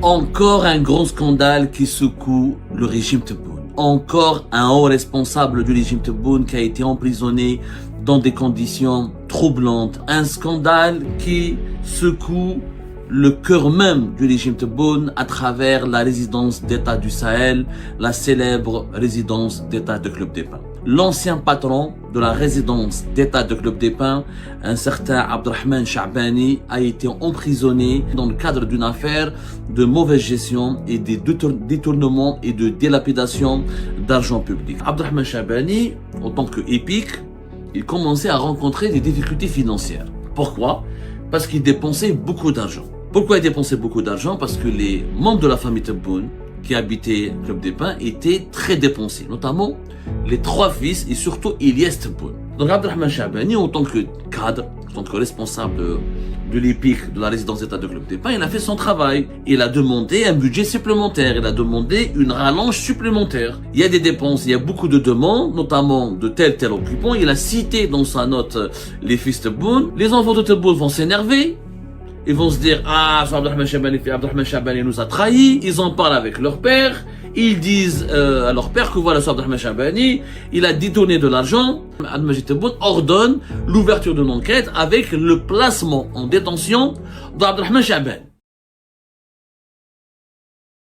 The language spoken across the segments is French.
Encore un grand scandale qui secoue le régime Tebboune. Encore un haut responsable du régime Tebboune qui a été emprisonné dans des conditions troublantes. Un scandale qui secoue le cœur même du régime Tebboune à travers la résidence d'État du Sahel, la célèbre résidence d'État de Club des Pins. L'ancien patron de la résidence d'État de Club des Pins, un certain Abdelrahman Chabani, a été emprisonné dans le cadre d'une affaire de mauvaise gestion et de détournement et de dilapidation d'argent public. Abdelrahman Chabani, en tant qu'épique, il commençait à rencontrer des difficultés financières. Pourquoi? Parce qu'il dépensait beaucoup d'argent. Pourquoi il dépensait beaucoup d'argent? Parce que les membres de la famille Tebboune qui habitaient Club des Pins étaient très dépensés, notamment les trois fils et surtout Ilyes Tebboune. Donc Abdelrahman Chabani, en tant que cadre, en tant que responsable de l'EPIC de la résidence d'État de Club des Pins, il a fait son travail. Il a demandé un budget supplémentaire, il a demandé une rallonge supplémentaire. Il y a des dépenses, il y a beaucoup de demandes, notamment de tel occupant. Il a cité dans sa note les fils Tebboune. Les enfants de Tebboune vont s'énerver. Ils vont se dire, ah, Abdelrahman Chabani nous a trahis. Ils en parlent avec leur père. Ils disent à leur père que voilà, Abdelrahman Chabani, il a détourné de l'argent. Al-Majid Tebboune ordonne l'ouverture d'une enquête avec le placement en détention d'Abdelrahman Chabani.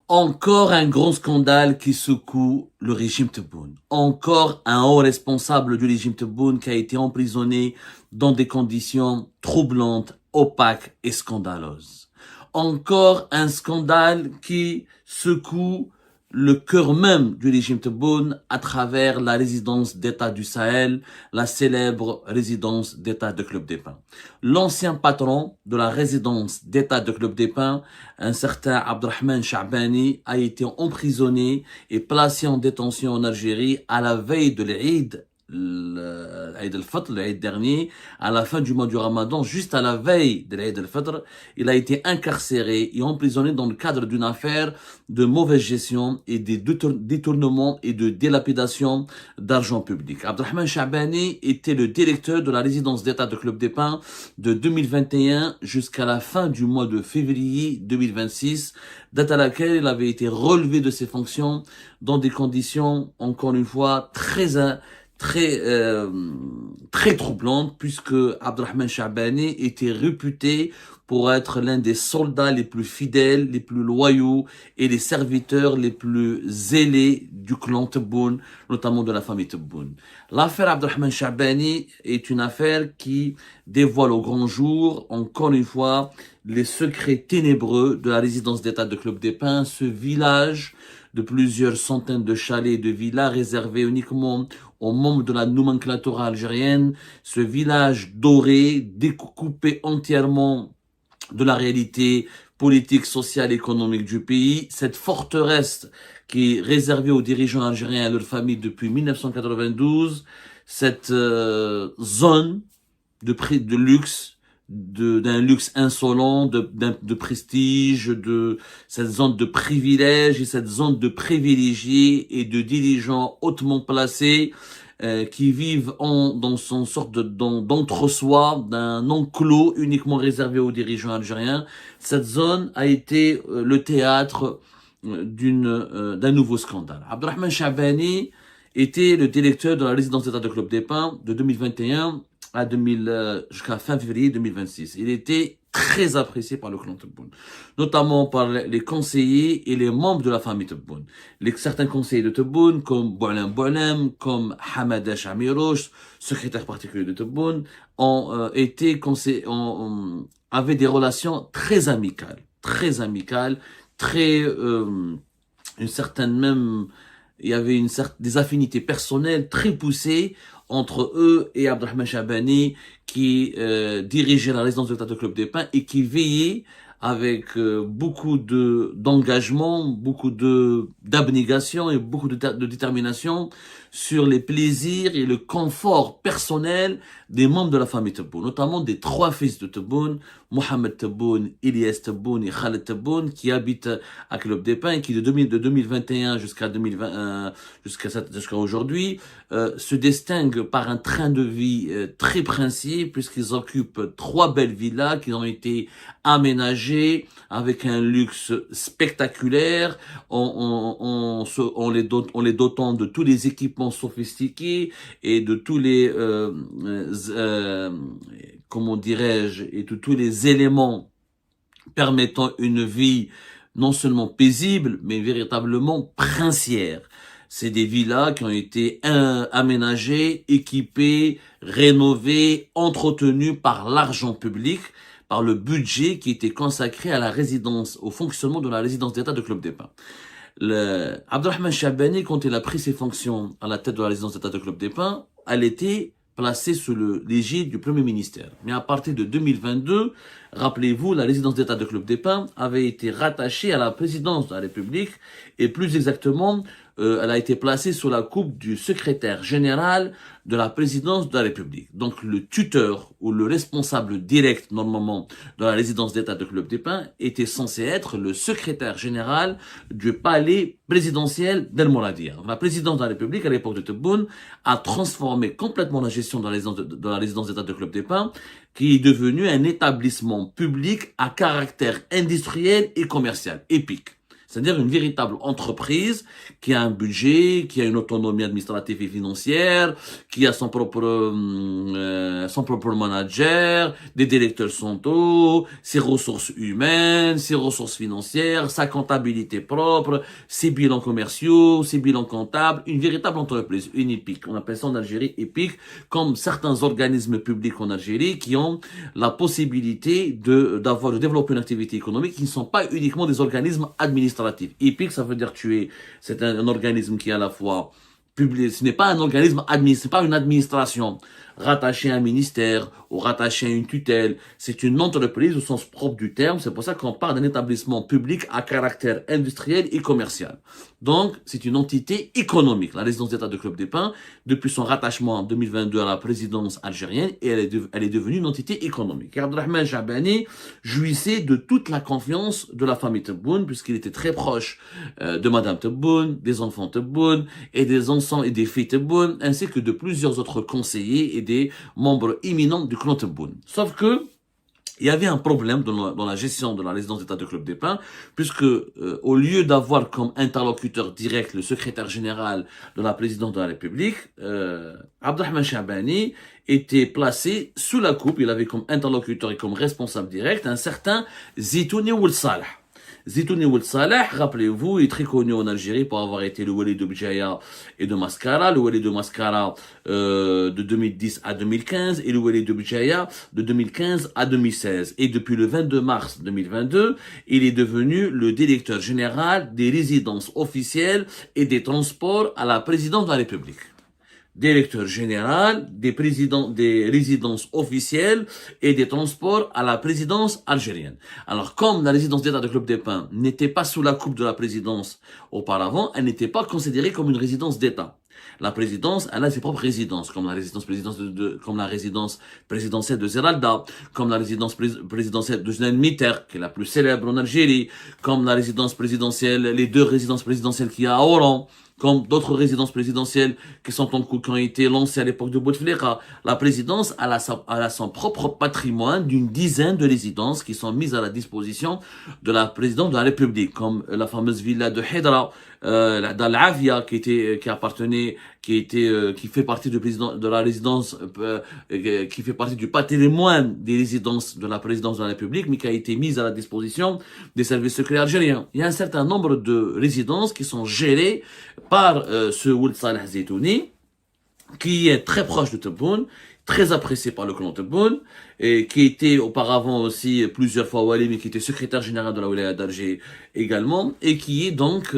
Encore un grand scandale qui secoue le régime Tebboune. Encore un haut responsable du régime Tebboune qui a été emprisonné dans des conditions troublantes, opaques et scandaleuses. Encore un scandale qui secoue le cœur même du régime Tebboune à travers la résidence d'État du Sahel, la célèbre résidence d'État de Club des Pins. L'ancien patron de la résidence d'État de Club des Pins, un certain Abdelrahman Chabani, a été emprisonné et placé en détention en Algérie à la veille de l'Eid, l'Eid al-Fitr, l'Eid dernier, à la fin du mois du Ramadan, juste à la veille de l'Eid al-Fitr, il a été incarcéré et emprisonné dans le cadre d'une affaire de mauvaise gestion et de détournement et de dilapidation d'argent public. Abdelrahman Chabani était le directeur de la résidence d'État de Club des Pins de 2021 jusqu'à la fin du mois de février 2026, date à laquelle il avait été relevé de ses fonctions dans des conditions, encore une fois, très troublante, puisque Abdelrahman Chabani était réputé pour être l'un des soldats les plus fidèles, les plus loyaux et les serviteurs les plus zélés du clan Tebboune, notamment de la famille Tebboune. L'affaire Abdelrahman Chabani est une affaire qui dévoile au grand jour, encore une fois, les secrets ténébreux de la résidence d'État de Club des Pins, ce village de plusieurs centaines de chalets et de villas réservés uniquement aux membres de la nomenclature algérienne, ce village doré, découpé entièrement de la réalité politique, sociale, économique du pays, cette forteresse qui est réservée aux dirigeants algériens et à leurs familles depuis 1992, cette zone de luxe, d'un luxe insolent, de prestige, de cette zone de privilège et cette zone de privilégiés et de dirigeants hautement placés qui vivent dans son sorte d'entre-soi, d'un enclos uniquement réservé aux dirigeants algériens. Cette zone a été le théâtre d'un nouveau scandale. Abdelrahman Chabani était le directeur de la résidence d'État de Club des Pins de 2021 jusqu'à fin février 2026. Il était très apprécié par le clan Tebboune, notamment par les conseillers et les membres de la famille Tebboune. Certains conseillers de Tebboune, comme Boualem Boualem, comme Hamada Chamirouche, secrétaire particulier de Tebboune, avaient des relations très amicales, il y avait des affinités personnelles très poussées entre eux et Abdelrahman Chabani qui dirigeait la résidence de l'État de Club des Pins et qui veillait avec beaucoup d'engagement, beaucoup d'abnégation et beaucoup de détermination sur les plaisirs et le confort personnel des membres de la famille Tebboune, notamment des trois fils de Tebboune, Mohamed Tebboune, Ilyes Tebboune et Khaled Tebboune, qui habitent à Club des Pins et qui de 2021 jusqu'à aujourd'hui se distinguent par un train de vie très princier, puisqu'ils occupent trois belles villas qui ont été aménagées aménagés avec un luxe spectaculaire, en les dotant de tous les équipements sophistiqués et de tous les, comment dirais-je, et de tous les éléments permettant une vie non seulement paisible, mais véritablement princière. C'est des villas qui ont été aménagées, équipées, rénovées, entretenues par l'argent public, par le budget qui était consacré à la résidence, au fonctionnement de la résidence d'État de Club des Pins. Abdelrahman Chabani, quand il a pris ses fonctions à la tête de la résidence d'État de Club des Pins, elle était placée sous l'égide du Premier ministère. Mais à partir de 2022, rappelez-vous, la résidence d'État de Club des Pins avait été rattachée à la présidence de la République et plus exactement, elle a été placée sous la coupe du secrétaire général de la présidence de la République. Donc le tuteur ou le responsable direct normalement de la résidence d'État de Club des Pins était censé être le secrétaire général du palais présidentiel d'El Mouradia. La présidence de la République à l'époque de Tebboune a transformé complètement la gestion de la résidence d'État de Club des Pins, qui est devenu un établissement public à caractère industriel et commercial, épique. C'est-à-dire une véritable entreprise qui a un budget, qui a une autonomie administrative et financière, qui a son propre manager, des directeurs centraux, ses ressources humaines, ses ressources financières, sa comptabilité propre, ses bilans commerciaux, ses bilans comptables, une véritable entreprise, une épique. On appelle ça en Algérie épique, comme certains organismes publics en Algérie qui ont la possibilité de développer une activité économique qui ne sont pas uniquement des organismes administratifs. EPIC, ça veut dire c'est un organisme qui est à la fois public, ce n'est pas un organisme c'est pas une administration rattachée à un ministère ou rattachée à une tutelle, c'est une entreprise au sens propre du terme, c'est pour ça qu'on parle d'un établissement public à caractère industriel et commercial. Donc, c'est une entité économique, la résidence d'État de Club des Pins, depuis son rattachement en 2022 à la présidence algérienne, et elle est devenue une entité économique. Et Abdelrahman Chabani jouissait de toute la confiance de la famille Tebboune, puisqu'il était très proche de Madame Tebboune, des enfants Tebboune, et des enfants et des filles Tebboune, ainsi que de plusieurs autres conseillers et des membres éminents du clan Tebboune. Sauf que, il y avait un problème dans la gestion de la résidence d'État de Club des Pins, puisque au lieu d'avoir comme interlocuteur direct le secrétaire général de la présidence de la République, Abdelrahman Chabani était placé sous la coupe, il avait comme interlocuteur et comme responsable direct un certain Zitouni Ould Salah. Zitouni Ould Salah, rappelez-vous, est très connu en Algérie pour avoir été le wali de Bjaya et de Mascara, le wali de Mascara de 2010 à 2015 et le wali de Bjaya de 2015 à 2016. Et depuis le 22 mars 2022, il est devenu le directeur général des résidences officielles et des transports à la présidence de la République. Directeur général des résidences officielles et des transports à la présidence algérienne. Alors, comme la résidence d'État de Club des Pins n'était pas sous la coupe de la présidence auparavant, elle n'était pas considérée comme une résidence d'État. La présidence, elle a ses propres résidences, comme la résidence présidentielle de Zeralda, comme la résidence présidentielle de Jeanne Mitter, qui est la plus célèbre en Algérie, comme la résidence présidentielle, les deux résidences présidentielles qu'il y a à Oran, comme d'autres résidences présidentielles qui ont été lancées à l'époque de Bouteflika. La présidence, elle a son propre patrimoine d'une dizaine de résidences qui sont mises à la disposition de la présidence de la République, comme la fameuse villa de Hidra, d'Al-Avia, qui fait partie de la résidence, qui fait partie du patrimoine des résidences de la présidence de la République, mais qui a été mise à la disposition des services secrets algériens. Il y a un certain nombre de résidences qui sont gérées par ce Ould Salah Zitouni, qui est très proche de Tebboune, très apprécié par le clan Tebboune, et qui était auparavant aussi plusieurs fois wali, mais qui était secrétaire général de la wilaya d'Alger également, et qui est donc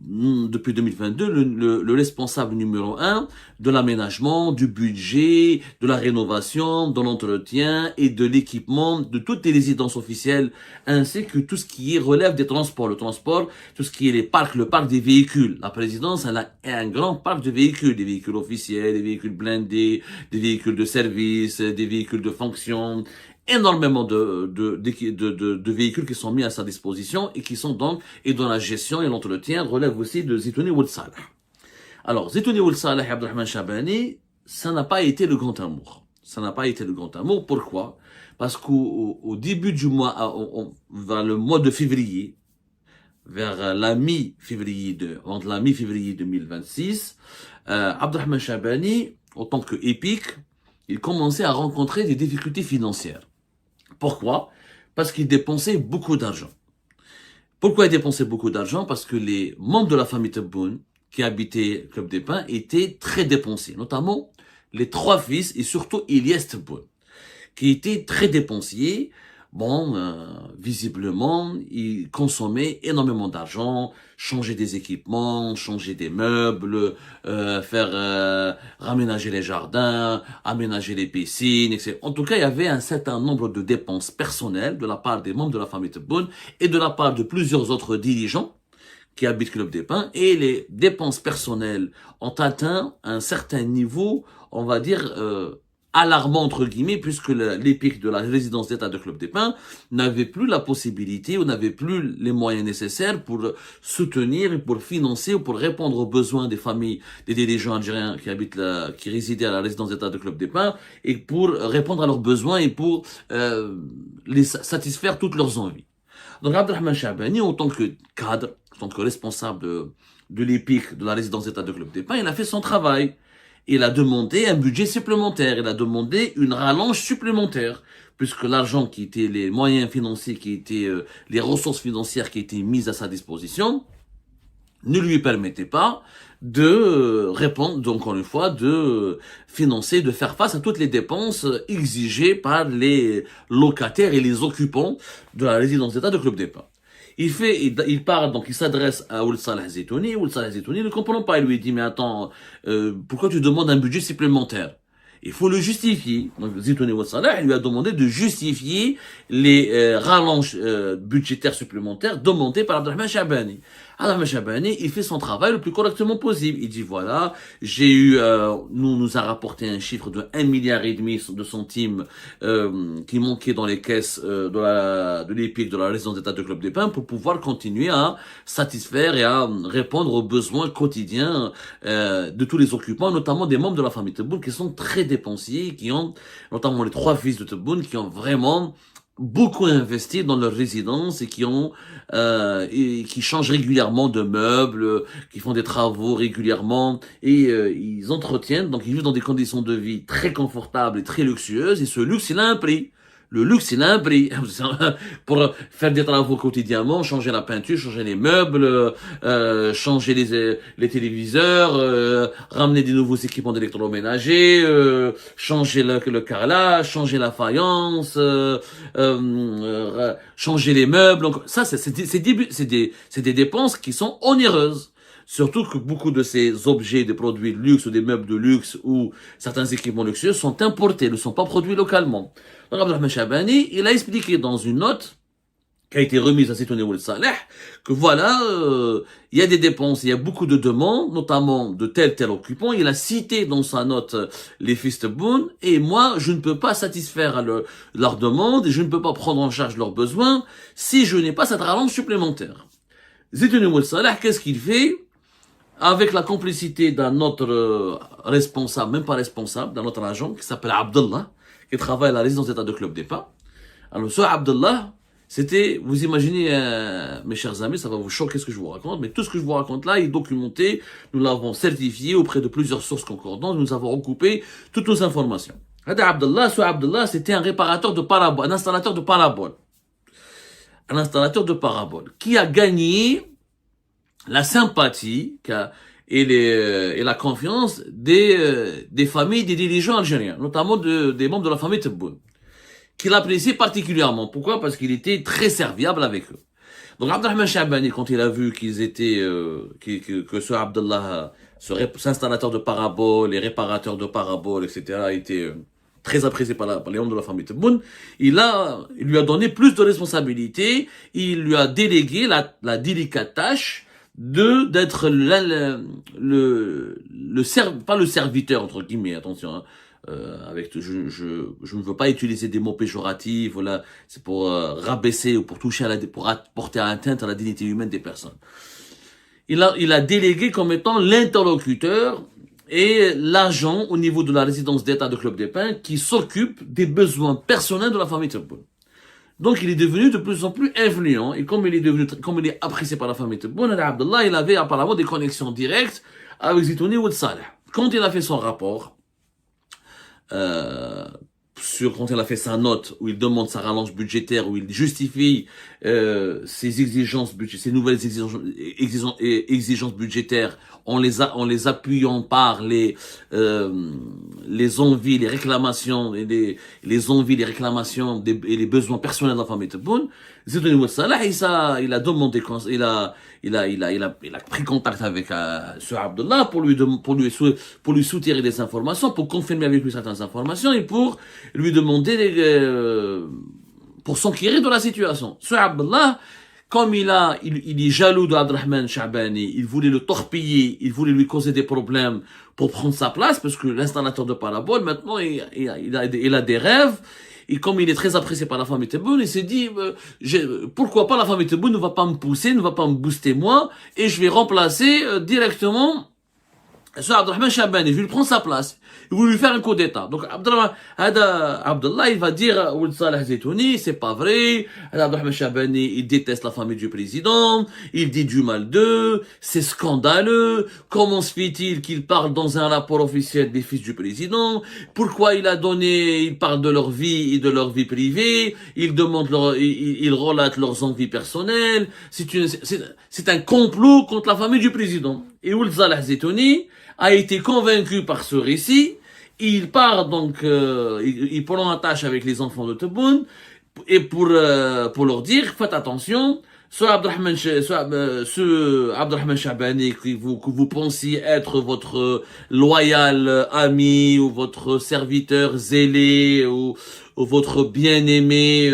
depuis 2022 le responsable numéro 1 de l'aménagement, du budget, de la rénovation, de l'entretien et de l'équipement de toutes les résidences officielles, ainsi que tout ce qui relève des transports. Le transport, tout ce qui est le parc des véhicules. La présidence, elle a un grand parc de véhicules, des véhicules officiels, des véhicules blindés, des véhicules de service, des véhicules de fonction, énormément de véhicules qui sont mis à sa disposition et qui sont donc, et dont la gestion et l'entretien relèvent aussi de Zitouni Ould Salah. Alors, Zitouni Ould Salah et Abdelrahman Chabani, ça n'a pas été le grand amour. Ça n'a pas été le grand amour. Pourquoi? Parce qu'au début du mois, vers le mois de février, vers entre la mi-février 2026, Abdelrahman Chabani, en tant que épique, il commençait à rencontrer des difficultés financières. Pourquoi? Parce qu'il dépensait beaucoup d'argent. Pourquoi il dépensait beaucoup d'argent? Parce que les membres de la famille Tebboune, qui habitaient Club des Pins, étaient très dépensés, notamment les 3 fils et surtout Ilyes Tebboune, qui était très dépensier. Bon, visiblement, il consommait énormément d'argent, changer des équipements, changer des meubles, raménager les jardins, aménager les piscines, etc. En tout cas, il y avait un certain nombre de dépenses personnelles de la part des membres de la famille Tebboune et de la part de plusieurs autres dirigeants qui habitent Club des Pins, et les dépenses personnelles ont atteint un certain niveau, on va dire, alarmant entre guillemets, puisque l'épique de la résidence d'État de Club des Pins n'avait plus la possibilité ou n'avait plus les moyens nécessaires pour soutenir et pour financer ou pour répondre aux besoins des familles des dirigeants algériens qui résidaient à la résidence d'État de Club des Pins, et pour répondre à leurs besoins et pour les satisfaire toutes leurs envies. Donc Abdelrahman Chabani, en tant que cadre, en tant que responsable de l'épique de la résidence d'État de Club des Pins, il a fait son travail. Il a demandé un budget supplémentaire, il a demandé une rallonge supplémentaire, puisque l'argent qui était, les moyens financiers qui étaient, les ressources financières qui étaient mises à sa disposition, ne lui permettaient pas de répondre, donc encore une fois, de financer, de faire face à toutes les dépenses exigées par les locataires et les occupants de la résidence d'État de Club des Pins. Il part, donc il s'adresse à Ould Salah Zeitouni. Ould Salah Zeitouni ne comprend pas. Il lui dit, mais attends, pourquoi tu demandes un budget supplémentaire? Il faut le justifier. Donc Zeitouni Ould Salah lui a demandé de justifier les rallonges budgétaires supplémentaires demandées par Abdelrahman Chabani. Abdelrahman Chabani, il fait son travail le plus correctement possible. Il dit, voilà, nous a rapporté un chiffre de 1,5 milliard de centimes qui manquait dans les caisses de l'épique de la résidence d'État de Club des Pins pour pouvoir continuer à satisfaire et à répondre aux besoins quotidiens de tous les occupants, notamment des membres de la famille Tebboune qui sont très dépensiers, qui ont, notamment les 3 fils de Tebboune, qui ont vraiment beaucoup investi dans leur résidence et qui changent régulièrement de meubles, qui font des travaux régulièrement, et ils entretiennent, donc ils vivent dans des conditions de vie très confortables et très luxueuses, et ce luxe il a un prix. Le luxe, il a un prix. Pour faire des travaux quotidiennement, changer la peinture, changer les meubles, changer les téléviseurs, ramener des nouveaux équipements d'électroménager, changer le carrelage, changer la faïence, changer les meubles. Donc ça, c'est des dépenses qui sont onéreuses. Surtout que beaucoup de ces objets, des produits de luxe ou des meubles de luxe ou certains équipements luxueux sont importés, ne sont pas produits localement. Donc Abdelrahman Chabani, il a expliqué dans une note qui a été remise à Zeitouni Ould Salah que voilà, il y a des dépenses, il y a beaucoup de demandes, notamment de tel occupant. Il a cité dans sa note les fils Tebboune, et moi, je ne peux pas satisfaire leurs demandes et je ne peux pas prendre en charge leurs besoins si je n'ai pas cette rallonge supplémentaire. Zeitouni Ould Salah, qu'est-ce qu'il fait? Avec la complicité d'un autre responsable, même pas responsable, d'un autre agent qui s'appelle Abdullah, qui travaille à la résidence d'État de Club des Pins. Alors ce Abdullah, c'était, vous imaginez, mes chers amis, ça va vous choquer ce que je vous raconte, mais tout ce que je vous raconte là est documenté, nous l'avons certifié auprès de plusieurs sources concordantes, nous avons recoupé toutes nos informations. Ce Abdullah, c'était un réparateur de paraboles, un installateur de paraboles. Un installateur de paraboles, qui a gagné la sympathie et la confiance des familles des dirigeants algériens, notamment des membres de la famille Tebboune, qu'il appréciait particulièrement. Pourquoi? Parce qu'il était très serviable avec eux. Donc Abdelrahman Chabani, quand il a vu qu'ils étaient, que ce Abdullah, ce installateur de paraboles, les réparateurs de paraboles, etc., était très apprécié par les membres de la famille Tebboune, il lui a donné plus de responsabilités, il lui a délégué la délicate tâche d'être pas le serviteur entre guillemets, attention, hein, je ne veux pas utiliser des mots péjoratifs, voilà, c'est pour rabaisser ou pour toucher pour porter atteinte à la dignité humaine des personnes. Il a délégué comme étant l'interlocuteur et l'agent au niveau de la résidence d'État de Club des Pins qui s'occupe des besoins personnels de la famille Tebboune. Donc il est devenu de plus en plus influent et comme il est apprécié par la famille Tebboune, Abdallah, il avait apparemment des connexions directes avec Zitouni Ould Saleh. Quand il a fait son rapport, quand il a fait sa note où il demande sa rallonge budgétaire, où il justifie ses nouvelles exigences budgétaires en les appuyant par les envies, les réclamations et les réclamations et les besoins personnels de la famille Tebboune. Zitouni Ould Saleh, il a demandé, il a pris contact avec ce Abdallah pour lui soutirer des informations, pour confirmer avec lui certaines informations et pour lui demander pour s'enquérir de la situation. Ce Abdallah, comme il est jaloux d'Abdrahman Shabani, il voulait le torpiller, il voulait lui causer des problèmes pour prendre sa place, parce que l'installateur de parabole, maintenant, il a des rêves. Et comme il est très apprécié par la famille Tebboune, il s'est dit, pourquoi pas la famille Tebboune ne va pas me pousser, ne va pas me booster moi, et je vais remplacer directement ce Abdrahman Shabani, je vais lui prendre sa place. Il voulait lui faire un coup d'état. Donc Abdallah, il va dire Ould Saleh Zitouni, c'est pas vrai. Abdrahman Shabani, il déteste la famille du président, il dit du mal d'eux, c'est scandaleux. Comment se fait-il qu'il parle dans un rapport officiel des fils du président? Pourquoi il parle de leur vie et de leur vie privée? Il relate leurs envies personnelles. C'est un complot contre la famille du président. Et Ould Saleh Zitouni a été convaincu par ce récit. Il part donc, il prend attache avec les enfants de Tebboune et pour leur dire, faites attention, ce Abdrahman Shabani que vous pensiez être votre loyal ami ou votre serviteur zélé ou votre bien-aimé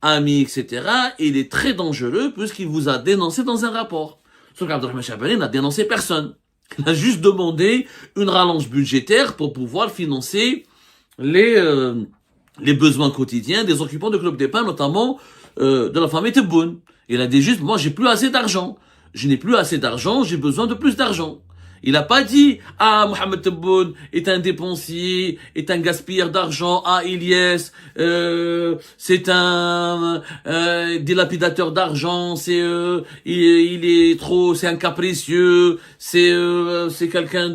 ami, etc. Il est très dangereux puisqu'il vous a dénoncé dans un rapport. Ce qu'Abdrahman Shabani n'a dénoncé personne. Il a juste demandé une rallonge budgétaire pour pouvoir financer les besoins quotidiens des occupants de Club des Pins, notamment de la famille Tebboune. Il a dit juste, moi j'ai plus assez d'argent. Je n'ai plus assez d'argent, j'ai besoin de plus d'argent. Il n'a pas dit, Mohamed Tebboune est un dépensier, est un gaspilleur d'argent, Ilyes, c'est un dilapidateur d'argent, c'est un capricieux, c'est quelqu'un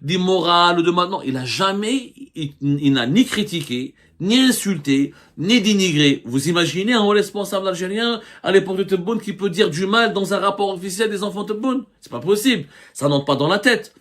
d'immoral, de maintenant. Il n'a ni critiqué, ni insulté, ni dénigré. Vous imaginez un responsable algérien à l'époque de Tebboune qui peut dire du mal dans un rapport officiel des enfants de Tebboune? C'est pas possible. Ça n'entre pas dans la tête.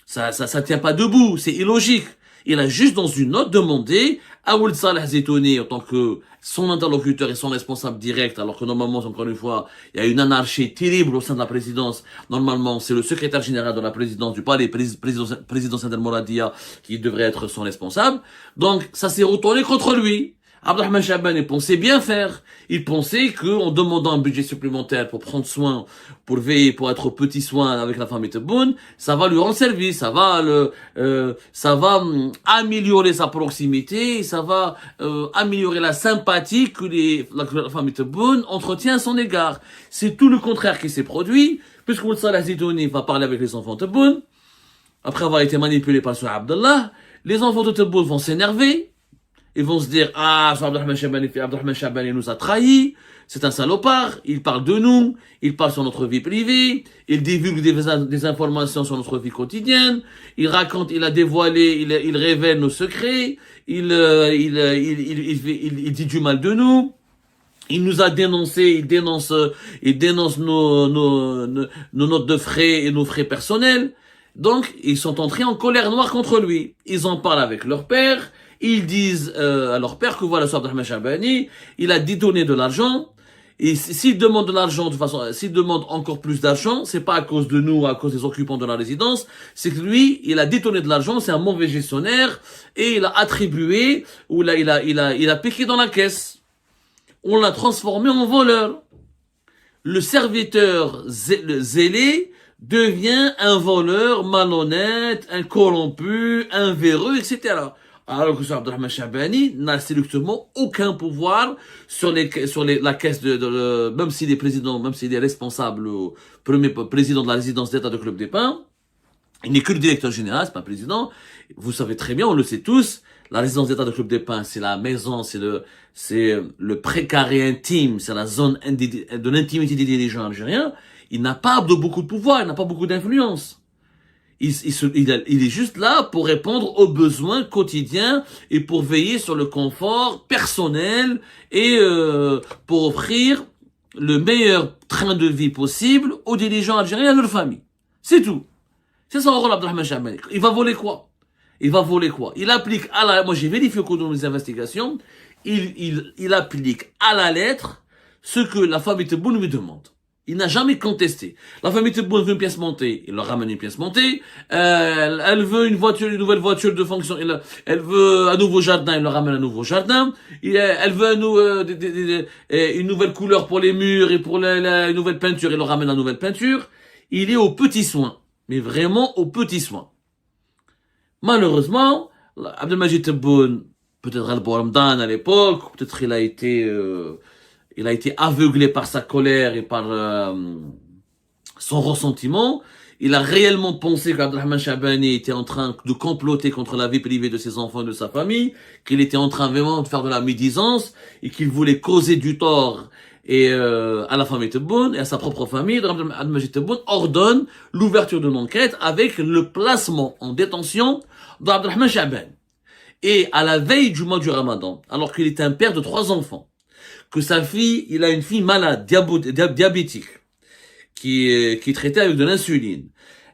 Ça tient pas debout. C'est illogique. Il a juste dans une note demandé à Ould Saleh Zitouni en tant que son interlocuteur et son responsable direct, alors que normalement, encore une fois, il y a une anarchie terrible au sein de la présidence. Normalement, c'est le secrétaire général de la présidence du palais, présidentiel del Mouradia, qui devrait être son responsable. Donc, ça s'est retourné contre lui. Abdrahman Shabani pensait bien faire. Il pensait qu'en demandant un budget supplémentaire pour prendre soin, pour veiller, pour être au petit soin avec la famille Tebboune, ça va lui rendre service, ça va améliorer sa proximité, ça va améliorer la sympathie que la famille Tebboune entretient à son égard. C'est tout le contraire qui s'est produit, puisque Ould Saleh Zitouni va parler avec les enfants de Tebboune, après avoir été manipulé par ce Abdallah, les enfants de Tebboune vont s'énerver. Ils vont se dire, Abdrahman Shabani nous a trahis, c'est un salopard, il parle de nous, il parle sur notre vie privée, il divulgue des informations sur notre vie quotidienne, il raconte, il a dévoilé, il révèle nos secrets, il dit du mal de nous. Il nous a dénoncé, il dénonce nos notes de frais et nos frais personnels. Donc, ils sont entrés en colère noire contre lui. Ils en parlent avec leur père. Ils disent à leur père que voilà, Abdrahman Shabani, il a détourné de l'argent. Et s'il demande de l'argent, s'il demande encore plus d'argent, c'est pas à cause de nous, à cause des occupants de la résidence, c'est que lui, il a détourné de l'argent, c'est un mauvais gestionnaire, et il a attribué, ou là, il a piqué dans la caisse. On l'a transformé en voleur. Le serviteur zélé devient un voleur malhonnête, un corrompu, un véreux, etc. Alors que Abdrahman Shabani n'a strictement aucun pouvoir sur la caisse même s'il est président, même s'il est responsable, premier président de la résidence d'État de Club des Pins, Il n'est que le directeur général, c'est pas le président. Vous savez très bien, on le sait tous, la résidence d'État de Club des Pins, c'est la maison, c'est le précaré intime, c'est la zone de l'intimité des dirigeants algériens. Il n'a pas beaucoup de pouvoir, il n'a pas beaucoup d'influence. Il est juste là pour répondre aux besoins quotidiens et pour veiller sur le confort personnel et pour offrir le meilleur train de vie possible aux dirigeants algériens et à leur famille. C'est tout. C'est son rôle, Abdelrahman Chahbani. Il va voler quoi? Il applique moi j'ai vérifié au cours de mes investigations, il applique à la lettre ce que la famille Tebboune lui demande. Il n'a jamais contesté. La famille Tebboune veut une pièce montée, il leur ramène une pièce montée. Elle veut une nouvelle voiture de fonction. Elle veut un nouveau jardin, il leur ramène un nouveau jardin. Elle veut une nouvelle couleur pour les murs et pour une nouvelle peinture, il leur ramène la nouvelle peinture. Il est aux petits soins, mais vraiment aux petits soins. Malheureusement, Abdelmajid Tebboune, peut-être Al-Bouhamdan à l'époque, peut-être il a été aveuglé par sa colère et par son ressentiment. Il a réellement pensé qu'Abdelrahman Chahbani était en train de comploter contre la vie privée de ses enfants et de sa famille, qu'il était en train vraiment de faire de la médisance et qu'il voulait causer du tort à la famille Tebboune et à sa propre famille. Abdelmajid Tebboune ordonne l'ouverture d'une enquête avec le placement en détention d'Abdelrahman Chahbani. Et à la veille du mois du Ramadan, alors qu'il est un père de 3 enfants, que sa fille, il a une fille malade, diabétique, qui est traitée avec de l'insuline.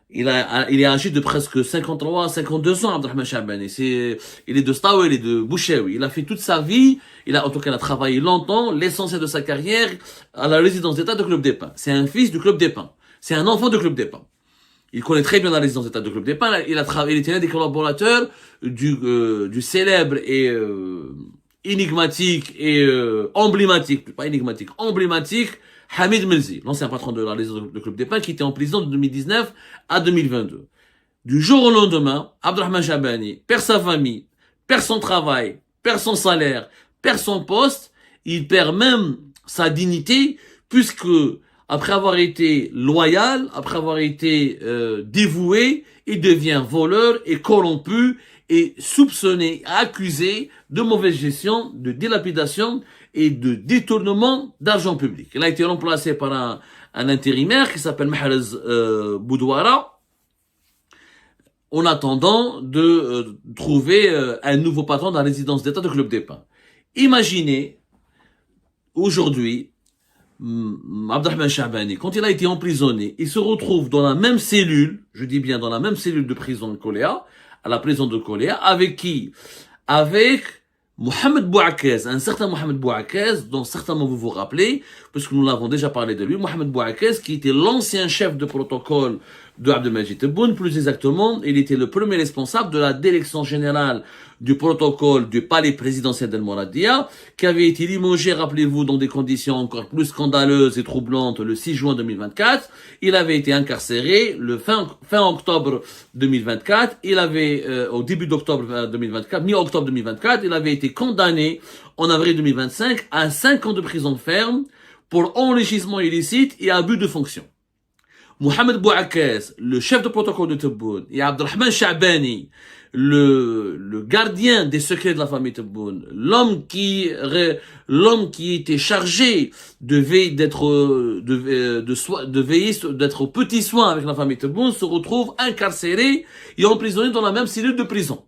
Il est âgé de presque 53 à 52 ans, Abdelrahman Chahbani. Il est de Stawa, il est de Bouchewi. Il a fait toute sa vie, en tout cas, il a travaillé longtemps, l'essentiel de sa carrière, à la résidence d'État de Club des Pins. C'est un fils du Club des Pins. C'est un enfant de Club des Pins. Il connaît très bien la résidence d'État de Club des Pins. Il était l'un des collaborateurs du célèbre et énigmatique et emblématique, pas énigmatique, emblématique, Hamid Melzi, l'ancien patron de la résidence de Club des Pins, qui était en prison de 2019 à 2022. Du jour au lendemain, Abdelrahman Chahbani perd sa famille, perd son travail, perd son salaire, perd son poste, il perd même sa dignité, puisque après avoir été loyal, après avoir été dévoué, il devient voleur et corrompu et soupçonné, accusé de mauvaise gestion, de dilapidation et de détournement d'argent public. Il a été remplacé par un intérimaire qui s'appelle Mahrez Boudouara, en attendant de trouver un nouveau patron de la résidence d'État de Club des Pins. Imaginez, aujourd'hui, Abdelrahman Chahbani, quand il a été emprisonné, il se retrouve dans la même cellule, je dis bien dans la même cellule de prison de Koléa, à la prison de Koléa, avec qui? Avec Mohamed Bouakez, un certain Mohamed Bouakez, dont certainement vous vous rappelez, puisque nous l'avons déjà parlé de lui, Mohamed Bouakez, qui était l'ancien chef de protocole de Abdelmajid Tebboune, plus exactement, il était le premier responsable de la direction générale du protocole du palais présidentiel d'El Mouradia, qui avait été limogé, rappelez-vous, dans des conditions encore plus scandaleuses et troublantes le 6 juin 2024. Il avait été incarcéré le fin octobre 2024. Il avait, au début d'octobre 2024, mi-octobre 2024, il avait été condamné en avril 2025 à 5 ans de prison ferme pour enrichissement illicite et abus de fonction. Mohamed Bouakez, le chef de protocole de Tebboune, et Abdelrahman Chahbani, le gardien des secrets de la famille Tebboune, l'homme qui était chargé de veiller, d'être aux petits soins avec la famille Tebboune, se retrouve incarcéré et emprisonné dans la même cellule de prison.